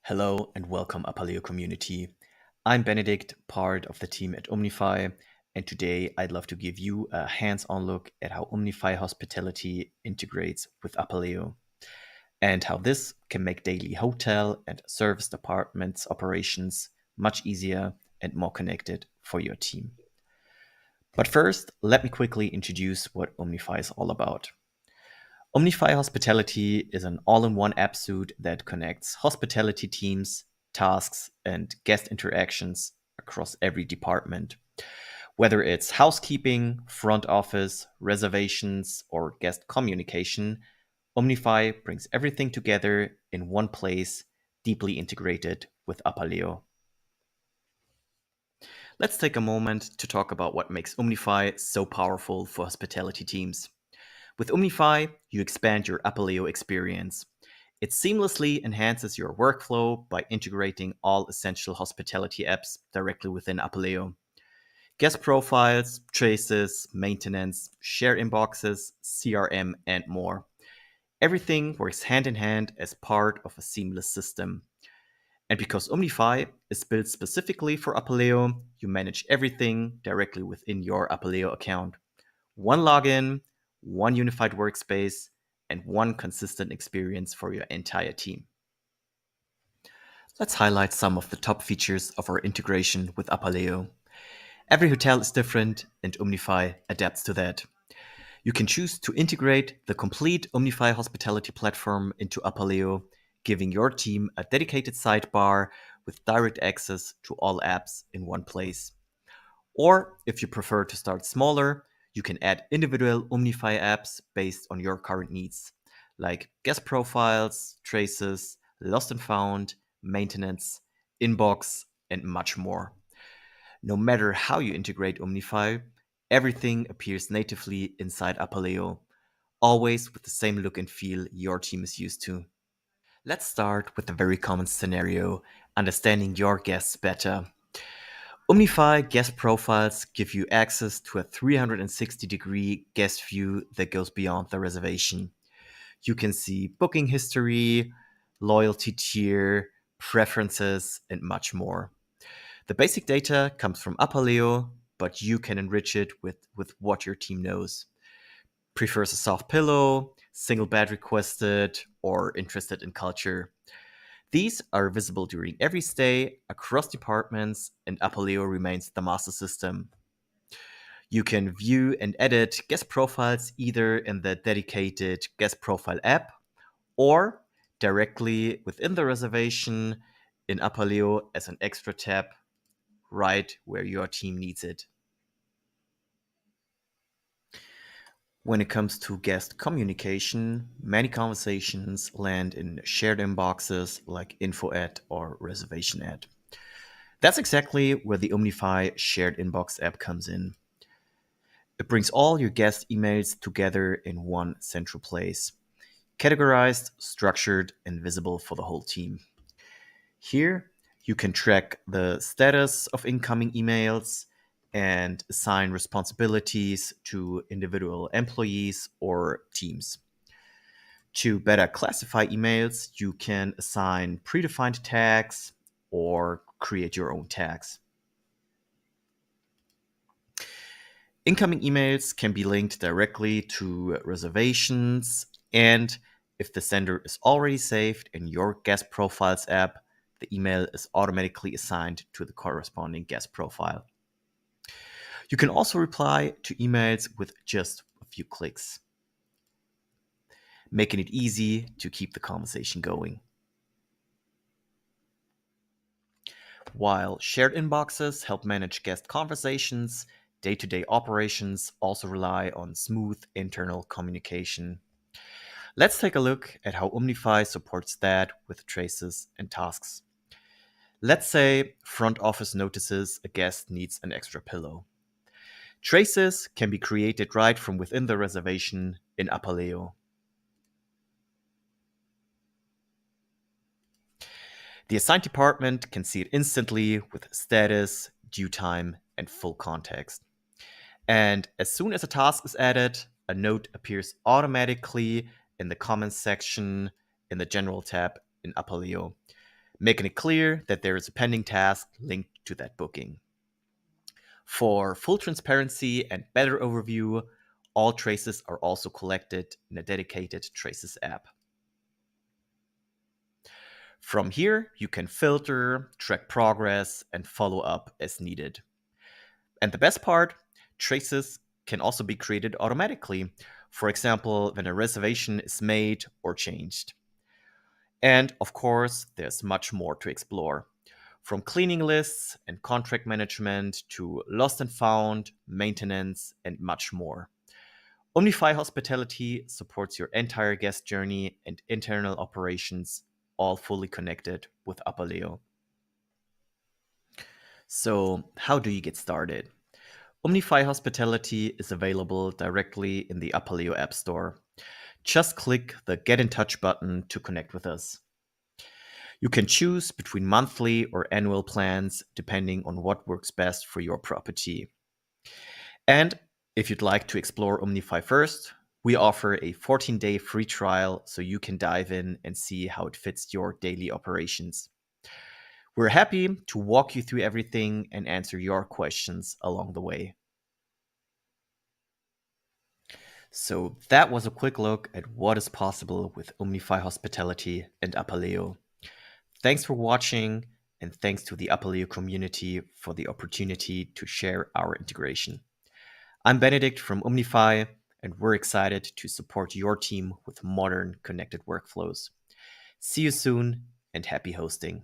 Hello and welcome, Apaleo community. I'm Benedict, part of the team at umnify, and today I'd love to give you a hands-on look at how umnify hospitality integrates with Apaleo and how this can make daily hotel and service departments operations much easier and more connected for your team. But first, let me quickly introduce what umnify is all about. umnify Hospitality is an all-in-one app suite that connects hospitality teams, tasks, and guest interactions across every department. Whether it's housekeeping, front office, reservations, or guest communication, umnify brings everything together in one place, deeply integrated with apaleo. Let's take a moment to talk about what makes umnify so powerful for hospitality teams. With umnify, you expand your apaleo experience. It seamlessly enhances your workflow by integrating all essential hospitality apps directly within apaleo. Guest profiles, traces, maintenance, share inboxes, CRM, and more. Everything works hand in hand as part of a seamless system. And because umnify is built specifically for apaleo, you manage everything directly within your apaleo account. One login, one unified workspace, and one consistent experience for your entire team. Let's highlight some of the top features of our integration with apaleo. Every hotel is different, and umnify adapts to that. You can choose to integrate the complete umnify hospitality platform into apaleo, giving your team a dedicated sidebar with direct access to all apps in one place. Or if you prefer to start smaller, you can add individual umnify apps based on your current needs, like guest profiles, traces, lost and found, maintenance, inbox, and much more. No matter how you integrate umnify, everything appears natively inside apaleo, always with the same look and feel your team is used to. Let's start with a very common scenario, understanding your guests better. umnify guest profiles give you access to a 360-degree guest view that goes beyond the reservation. You can see booking history, loyalty tier, preferences, and much more. The basic data comes from apaleo, but you can enrich it with what your team knows. Prefers a soft pillow, single bed requested, or interested in culture. These are visible during every stay across departments, and apaleo remains the master system. You can view and edit guest profiles either in the dedicated guest profile app or directly within the reservation in apaleo as an extra tab right where your team needs it. When it comes to guest communication, many conversations land in shared inboxes like info at or reservation at. That's exactly where the umnify shared inbox app comes in. It brings all your guest emails together in one central place, categorized, structured, and visible for the whole team. Here, you can track the status of incoming emails and assign responsibilities to individual employees or teams. To better classify emails, you can assign predefined tags or create your own tags. Incoming emails can be linked directly to reservations, and if the sender is already saved in your guest profiles app, the email is automatically assigned to the corresponding guest profile. You can also reply to emails with just a few clicks, making it easy to keep the conversation going. While shared inboxes help manage guest conversations, day-to-day operations also rely on smooth internal communication. Let's take a look at how umnify supports that with traces and tasks. Let's say front office notices a guest needs an extra pillow. Traces can be created right from within the reservation in apaleo. The assigned department can see it instantly with status, due time, and full context. And as soon as a task is added, a note appears automatically in the comments section in the general tab in apaleo, making it clear that there is a pending task linked to that booking. For full transparency and better overview, all traces are also collected in a dedicated Traces app. From here, you can filter, track progress, and follow up as needed. And the best part, traces can also be created automatically, for example, when a reservation is made or changed. And of course, there's much more to explore. From cleaning lists and contract management to lost and found, maintenance, and much more. umnify Hospitality supports your entire guest journey and internal operations, all fully connected with apaleo. So, how do you get started? umnify Hospitality is available directly in the apaleo App Store. Just click the Get in Touch button to connect with us. You can choose between monthly or annual plans depending on what works best for your property. And if you'd like to explore umnify first, we offer a 14-day free trial so you can dive in and see how it fits your daily operations. We're happy to walk you through everything and answer your questions along the way. So that was a quick look at what is possible with umnify Hospitality and apaleo. Thanks for watching, and thanks to the apaleo community for the opportunity to share our integration. I'm Benedict from umnify, and we're excited to support your team with modern connected workflows. See you soon, and happy hosting.